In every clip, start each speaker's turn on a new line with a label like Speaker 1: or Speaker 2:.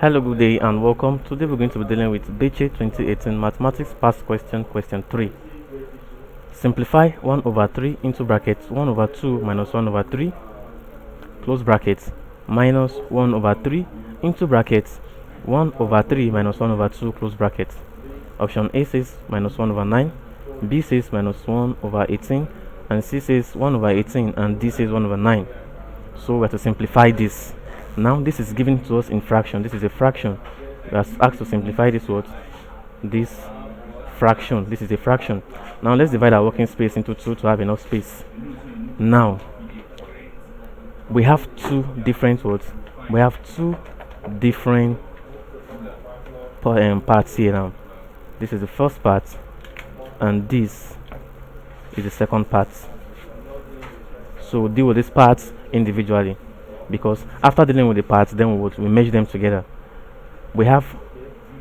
Speaker 1: Hello, good day, and welcome. Today we're going to be dealing with BECE 2018 Mathematics Past Question, Question 3. Simplify 1 over 3 into brackets 1 over 2 minus 1 over 3, close brackets, minus 1 over 3 into brackets 1 over 3 minus 1 over 2, close brackets. Option A says minus 1 over 9, B says minus 1 over 18, and C says 1 over 18, and D says 1 over 9. So we have to simplify this. Now this is given to us in fraction. This is a fraction. We are asked to simplify this word. This fraction. This is a fraction. Now let's divide our working space into 2 to have enough space. Now we have two different words. We have two different parts here now. This is the first part, and this is the second part. So we'll deal with these parts individually, because after dealing with the parts, then we merge them together. We have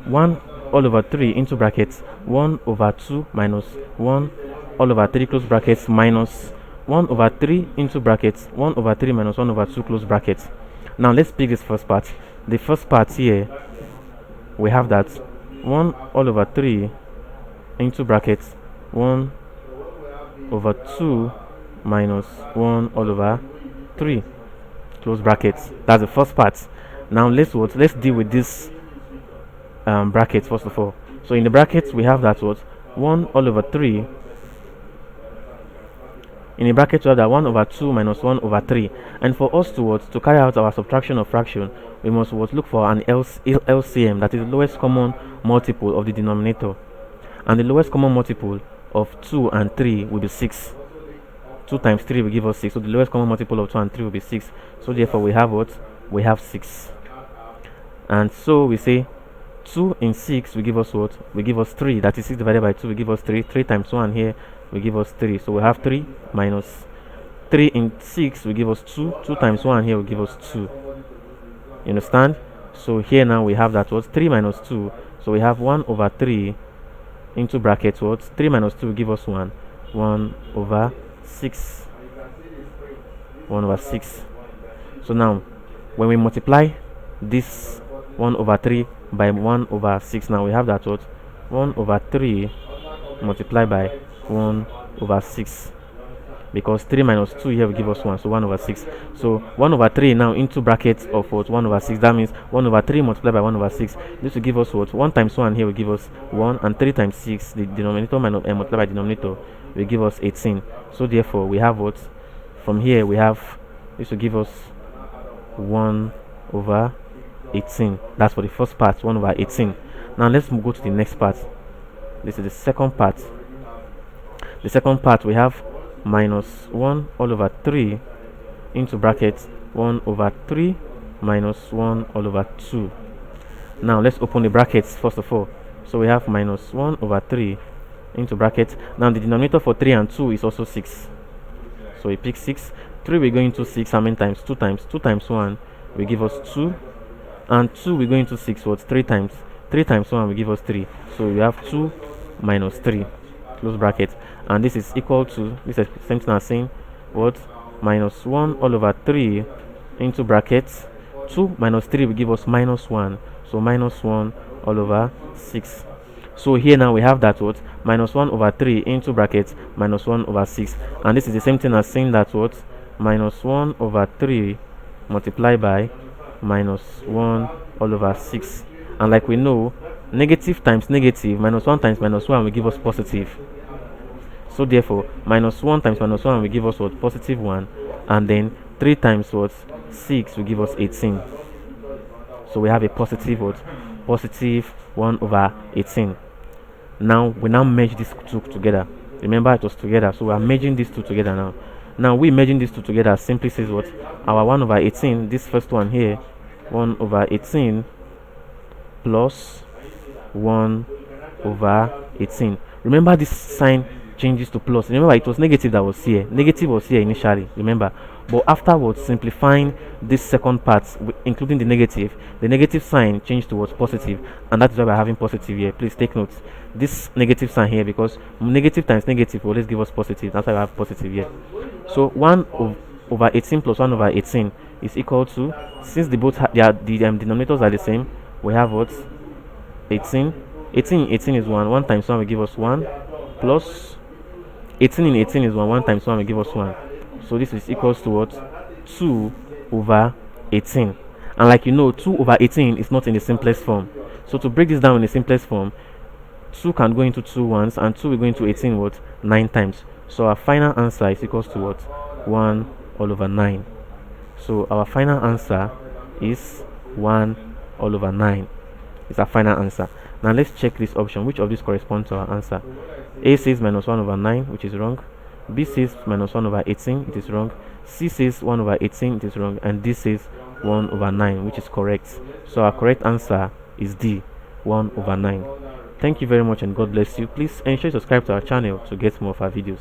Speaker 1: 1 all over 3 into brackets 1 over 2 minus 1 all over 3, close brackets, minus 1 over 3 into brackets 1 over 3 minus 1 over 2, close brackets. Now let's pick this first part. The first part here, we have that 1 all over 3 into brackets 1 over 2 minus 1 all over 3, close brackets. That's the first part. Now let's deal with this brackets first of all. So in the brackets we have that 1 all over 3. In the bracket we have that 1 over 2 minus 1 over 3, and for us to carry out our subtraction of fraction, we must look for an LCM, that is the lowest common multiple of the denominator, and the lowest common multiple of 2 and 3 will be 6. 2 times 3 will give us 6, so the lowest common multiple of 2 and 3 will be 6. So therefore we have we have 6. And so we say 2 in 6 will give us will give us 3. That is 6 divided by 2 will give us 3. 3 times 1 here will give us 3. So we have 3 minus 3 in 6 will give us 2. 2 times 1 here will give us 2. You understand? So here now we have that 3 minus 2. So we have 1 over 3 into brackets 3 minus 2 will give us 1. 1 over 6. 1 over 6. So now when we multiply this 1 over 3 by 1 over 6, now we have that 1 over 3 multiplied by 1 over 6, because 3 minus 2 here will give us 1, so 1 over 6. So 1 over 3 now into brackets of 1 over 6. That means 1 over 3 multiplied by 1 over 6. This will give us 1 times 1 here will give us 1, and 3 times 6, the denominator multiplied by denominator, will give us 18. So therefore we have from here we have, this will give us 1 over 18. That's for the first part, 1 over 18. Now let's go to the next part. This is the second part. The second part we have minus 1 all over 3 into brackets 1 over 3 minus 1 all over 2. Now let's open the brackets first of all. So we have minus 1 over 3 into brackets. Now the denominator for 3 and 2 is also 6. So we pick 6. 3 will go into 6 how many times? 2 times. 2 times 1 will give us 2. And 2 will go into 6 3 times. 3 times 1 will give us 3. So we have 2 minus 3, close bracket. And this is equal to, this is same thing as saying minus 1 all over 3 into brackets 2 minus 3 will give us minus 1. So minus 1 all over 6. So here now we have that minus 1 over 3 into brackets minus 1 over 6. And this is the same thing as saying that minus 1 over 3 multiplied by minus 1 all over 6. And like we know, negative times negative, minus 1 times minus 1 will give us positive. So therefore minus 1 times minus 1 will give us positive 1, and then 3 times 6 will give us 18. So we have a positive positive 1 over 18. Now we merge these two together. Remember it was together, so we are merging these two together now. Now we merging these two together simply says our 1 over 18, this first one here, 1 over 18 plus 1 over 18. Remember this sign changes to plus. Remember it was negative that was here. Negative was here initially, remember. But afterwards, simplifying this second part, including the negative sign changed towards positive, and that's why we're having positive here. Please take notes. This negative sign here, because negative times negative will always give us positive. That's why we have positive here. So 1 over 18 plus 1 over 18 is equal to, since the both the denominators are the same, we have what? 18. 18 in 18 is 1. 1 times 1 will give us 1, plus 18 in 18 is 1. 1 times 1 will give us 1. So this is equals to what? 2 over 18. And like you know, 2 over 18 is not in the simplest form. So to break this down in the simplest form, 2 can go into 2 once, and 2 will go into 18 what? 9 times. So our final answer is equals to what? 1 all over 9. So our final answer is 1 all over 9. It's our final answer. Now let's check this option. Which of these corresponds to our answer? A says minus 1 over 9, which is wrong. B says minus 1 over 18, it is wrong. C says 1 over 18, it is wrong. And D says 1 over 9, which is correct. So our correct answer is D, 1 over 9. Thank you very much and God bless you. Please ensure you subscribe to our channel to get more of our videos.